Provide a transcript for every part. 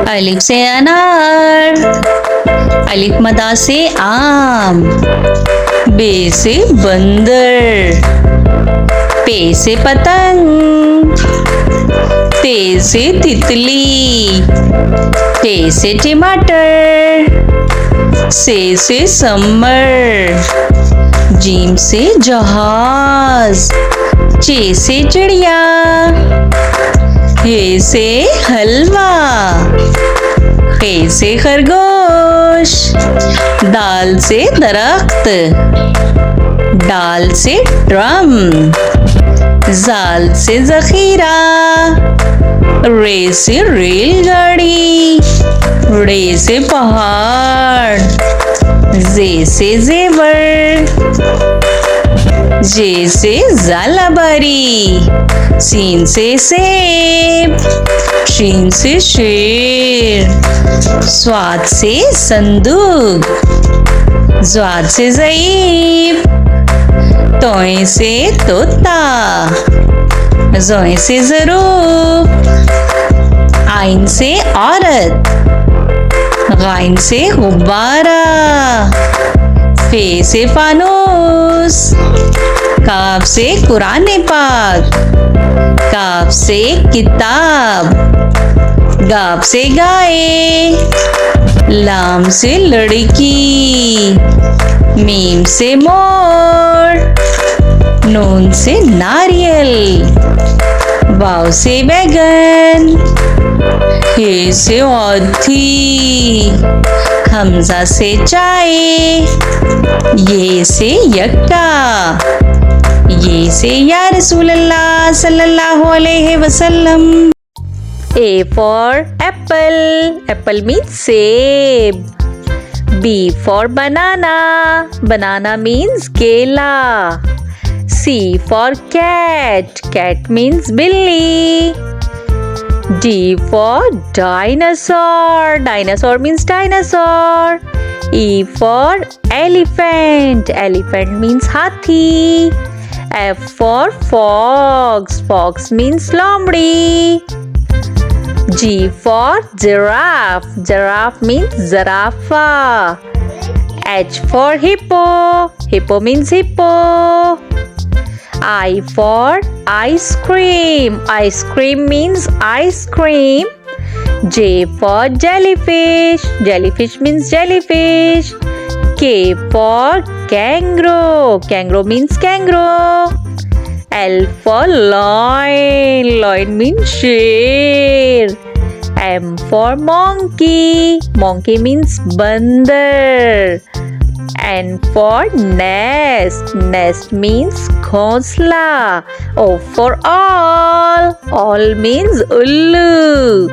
अलिफ से अनार, अलिफ मदा से आम, बे से बंदर, पे से पतंग, ते से तितली, टे से टमाटर, से समर, जीम से जहाज, चे से चिड़िया, हे से हलवा, खे से खरगोश, दाल से दरख्त, डाल से ड्रम, जाल से जखीरा, रे से रेलगाड़ी, रे से पहाड़, जे से जेवर, जे से जालाबारी, सीन से सेब, शीन से शेर, स्वाद से संदूक, ज्वाद से ज़ईफ, तोय से तोता, जोय से ज़रूफ, आइन से औरत, गाइन से गुब्बारा, फे से फानूस, काफ से कुरान पाक, काफ से किताब, गाफ से गाय, लाम से लड़की, मीम से मोर, नून से नारियल, वाव से बैगन, हे से हाथी, हमजा से चाय, ये से यक्का, ये से या रसूल अल्लाह सल्लल्लाहु अलैहि वसल्लम। A for apple, apple means सेब. B for banana, banana means केला. C for cat, cat means बिल्ली. D for dinosaur, dinosaur means dinosaur. E for elephant, elephant means हाथी. F for fox, fox means लोमड़ी. G for giraffe, giraffe means zarafa. H for hippo, hippo means hippo. I for ice cream, ice cream means ice cream. J for jellyfish, jellyfish means jellyfish. K for kangaroo, kangaroo means kangaroo. L for lion, lion means शेर. M for monkey, monkey means बंदर. N for nest, nest means घोंसला. O for all means उल्लू.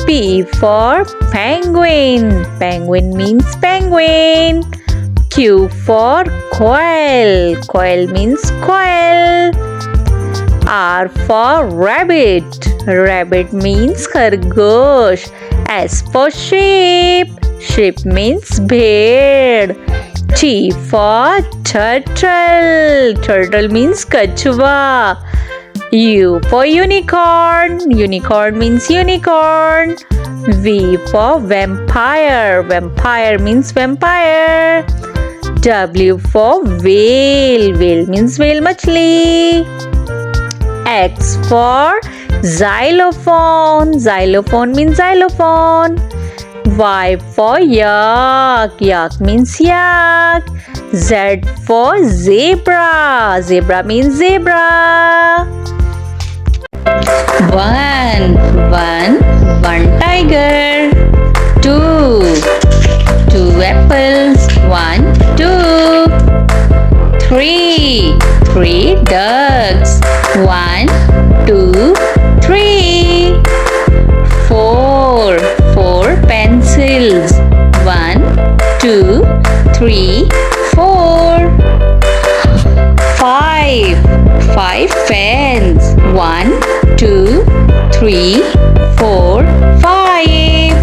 P for penguin, penguin means penguin. Q for quail, quail means quail. R for rabbit, rabbit means खरगोश. S for sheep, sheep means भेड़. T for turtle, turtle means कछुआ. U for unicorn, unicorn means unicorn. V for vampire, vampire means vampire. W for whale, whale means whale मछली. X for xylophone, xylophone means xylophone. Y for yak, yak means yak. Z for zebra, zebra means zebra. One tiger. Two apples. 1, 2. 3 ducks. 1, 2, 3. 4 pencils. 1, 2, 3, 4. 5 fans. 1, 2, 3, 4, 5.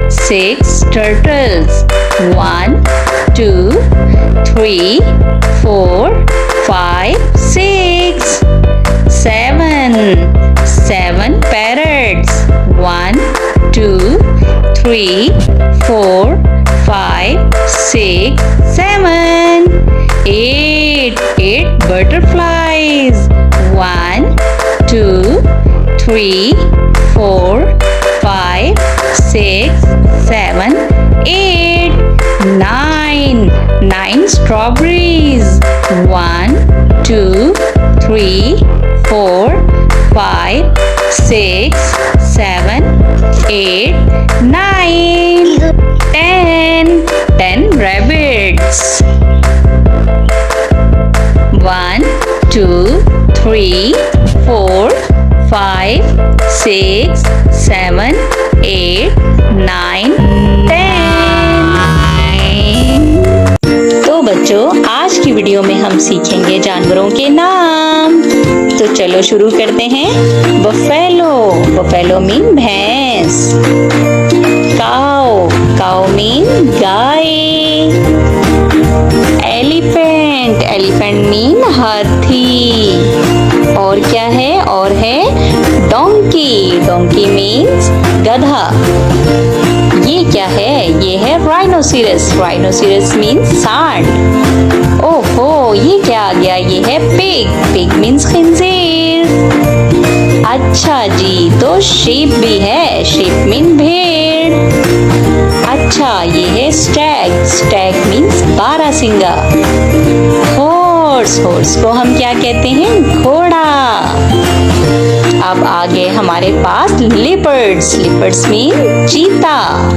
6 turtles. 1, 2, 3, 4, 5, 6. 7 parrots. 1, 2, 3, 4, 5, 6, 7, 8. 8 butterflies. 1, 2, 3, 4, 5, 6, 7, 8. 9. 9 strawberries. 1, 2, 3, 4, 5, 6, 7, 8, 9. 10. 10 rabbits. 1, 2, 3, 4, 5, 6, 7, 8, 9, 10. तो बच्चों, आज की video में हम सीखेंगे जानवरों के नाम। तो चलो शुरू करते हैं। बफेलो। बफेलो मीन भैंस। काऊ। काऊ मीन गाय। एलिफेंट। एलिफेंट मीन हाथी। और क्या है? और है डोंकी। डोंकी मीन्स गधा। ये क्या है? ये है राइनोसिरस। राइनोसिरस मीन्स सांड। ओहो, ये क्या आ गया? ये है पिग। Pig means खिंजीर। अच्छा जी, तो शीप भी है। शीप मीन भेड़। अच्छा, ये है स्टैग। स्टैग मीन्स बारहसिंगा। हॉर्स। हॉर्स को हम क्या कहते हैं? घोड़ा। अब आगे हमारे पास लिपर्ड्स। लिपर्ड्स मीन चीता।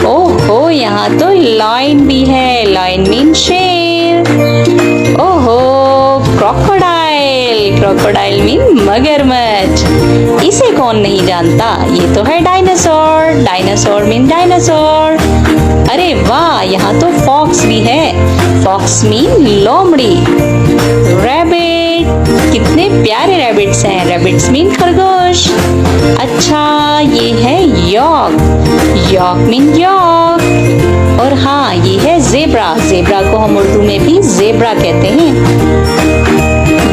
ओहो, यहाँ तो लायन भी है। लायन मीन शेर। ओहो, क्रोकोडाइल। क्रोकोडाइल मीन मगरमच्छ। इसे कौन नहीं जानता? ये तो है डायनासोर। Dinosaur mean dinosaur. अरे वाह, यहाँ तो फॉक्स भी है। फॉक्स मीन लोमड़ी। रैबिट। कितने प्यारे रैबिट्स हैं। रैबिट्स मीन खरगोश। अच्छा, ये है यॉक। York mean York. और हाँ, ये है जेब्रा। जेब्रा को हम उर्दू में भी जेब्रा कहते हैं।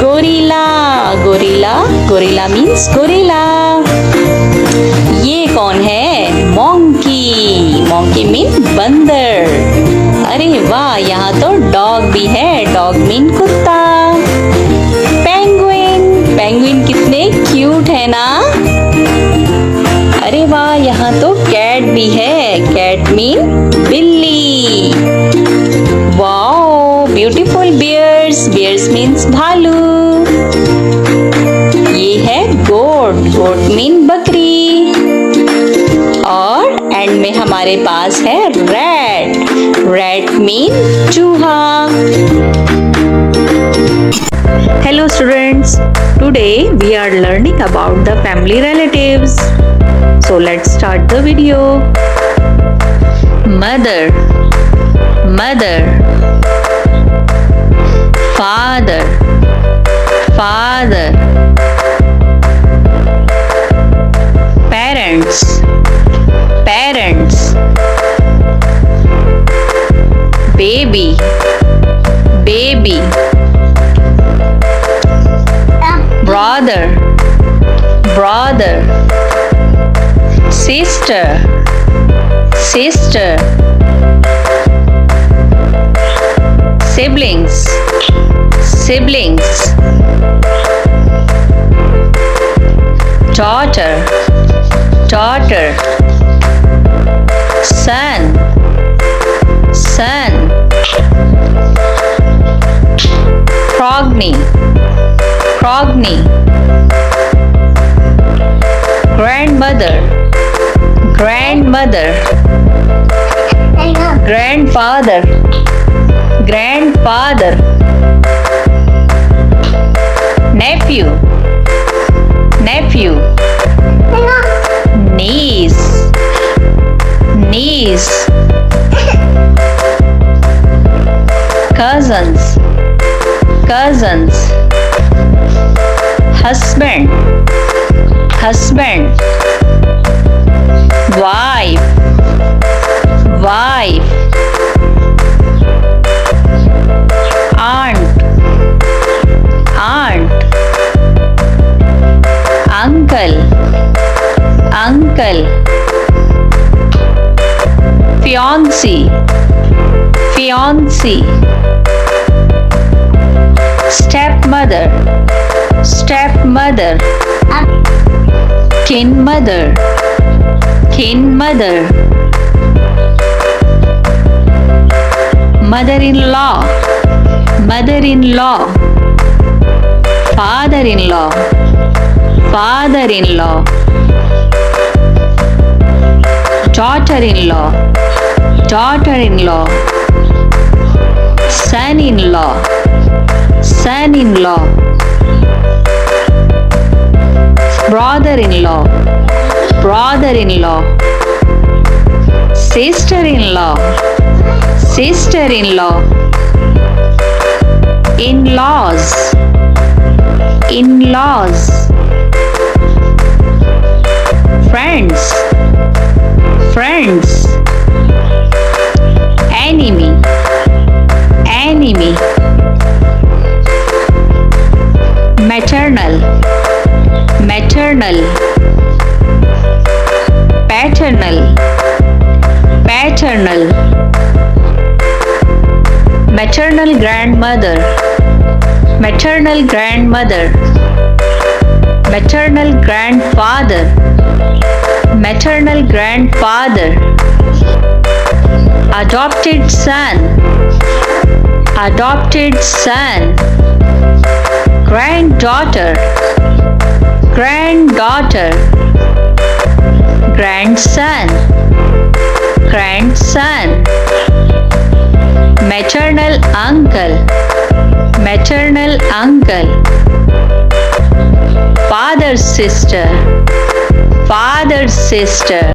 Gorilla. Gorilla. Gorilla means gorilla. ये कौन है? मोंकी। मोंकी मीन बंदर। अरे वाह, यहाँ तो डॉग भी है। डॉग मीन कुत्ता। पेंगुइन। पेंगुइन कितने क्यूट है ना। अरे वाह, यहाँ तो कैट भी है। कैट मीन बिल्ली। Wow, beautiful bears. Bears means भालू। ये है गोट। गोट मीन बकरी। और एंड में हमारे पास है रैट। रैट मीन चूहा। Hello students, today we are learning about the family relatives. So let's start the video. Mother. Mother. Father. Father. Parents. Parents. Baby. Baby. Brother. Brother. Sister. Sister. Siblings. Siblings. Daughter. Daughter. Son. Son. Progeny. Progeny. Grandmother. Grandmother. Grandfather. Grandfather. Nephew. Nephew. Niece. Niece. Cousins. Cousins. Husband. Husband. Wife. Wife. Aunt. Aunt. Uncle. uncle, fiancé, fiancée, stepmother, stepmother, kin mother, kin mother, mother-in-law, mother-in-law, father-in-law, father-in-law, daughter-in-law, daughter-in-law, son-in-law, son-in-law, brother-in-law, brother-in-law, sister-in-law, sister-in-law, in-laws, in-laws, friends, friends, enemy, enemy, maternal, maternal, paternal, paternal, maternal grandmother, maternal grandmother, maternal grandfather, maternal grandfather, adopted son, adopted son, granddaughter, granddaughter, grandson, grandson, maternal uncle, maternal uncle, father's sister, father's sister.